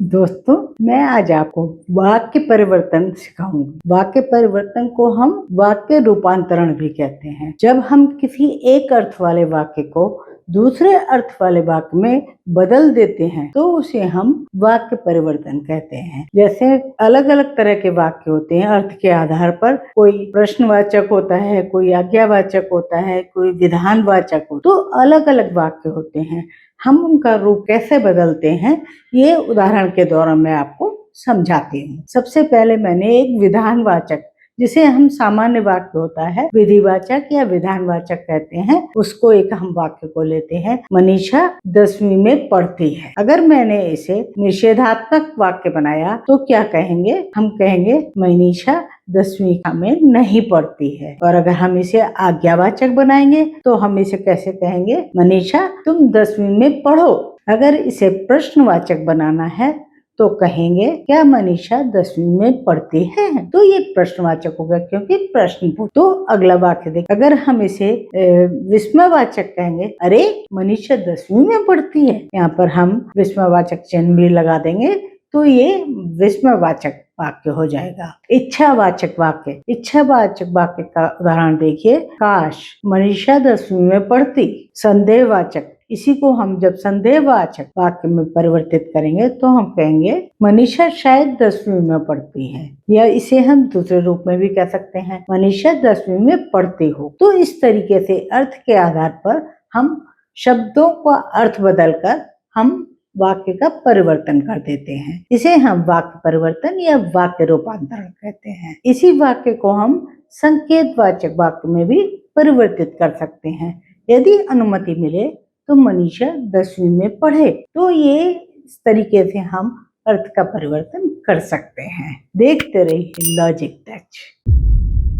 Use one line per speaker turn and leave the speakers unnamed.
दोस्तों, मैं आज आपको वाक्य परिवर्तन सिखाऊंगी। वाक्य परिवर्तन को हम वाक्य रूपांतरण भी कहते हैं। जब हम किसी एक अर्थ वाले वाक्य को दूसरे अर्थ वाले वाक्य में बदल देते हैं तो उसे हम वाक्य परिवर्तन कहते हैं। जैसे अलग अलग तरह के वाक्य होते हैं अर्थ के आधार पर। कोई प्रश्नवाचक होता है, कोई आज्ञावाचक होता है, कोई विधानवाचक होता है। तो अलग अलग वाक्य होते हैं। हम उनका रूप कैसे बदलते हैं ये उदाहरण के द्वारा मैं आपको समझाती हूँ। सबसे पहले मैंने एक विधानवाचक, जिसे हम सामान्य वाक्य होता है विधिवाचक या विधानवाचक कहते हैं, उसको एक हम वाक्य को लेते हैं। मनीषा 10वीं में पढ़ती है। अगर मैंने इसे निषेधात्मक वाक्य बनाया तो क्या कहेंगे? हम कहेंगे मनीषा 10वीं में नहीं पढ़ती है। और अगर हम इसे आज्ञावाचक बनाएंगे तो हम इसे कैसे कहेंगे? मनीषा तुम 10वीं में पढ़ो। अगर इसे प्रश्नवाचक बनाना है तो कहेंगे क्या मनीषा 10वीं में पढ़ती है? तो ये प्रश्नवाचक होगा क्योंकि प्रश्न। तो अगला वाक्य देख, अगर हम इसे विस्मयवाचक कहेंगे, अरे मनीषा 10वीं में पढ़ती है, यहाँ पर हम विस्मयवाचक चिन्ह भी लगा देंगे तो ये विस्मयवाचक वाक्य हो जाएगा। इच्छावाचक वाक्य, इच्छावाचक वाक्य का उदाहरण देखिए, काश मनीषा 10वीं में पढ़ती। संदेहवाचक, इसी को हम जब संदेहवाचक वाक्य में परिवर्तित करेंगे तो हम कहेंगे मनीषा शायद 10वीं में पढ़ती है। या इसे हम दूसरे रूप में भी कह सकते हैं, मनीषा 10वीं में पढ़ती हो। तो इस तरीके से अर्थ के आधार पर हम शब्दों का अर्थ बदलकर हम वाक्य का परिवर्तन कर देते हैं। इसे हम वाक्य परिवर्तन या वाक्य रूपांतरण कहते हैं। इसी वाक्य को हम संकेतवाचक वाक्य में भी परिवर्तित कर सकते हैं। यदि अनुमति मिले तो मनीषा 10वीं में पढ़े। तो ये इस तरीके से हम अर्थ का परिवर्तन कर सकते हैं। देखते रहिए लॉजिक।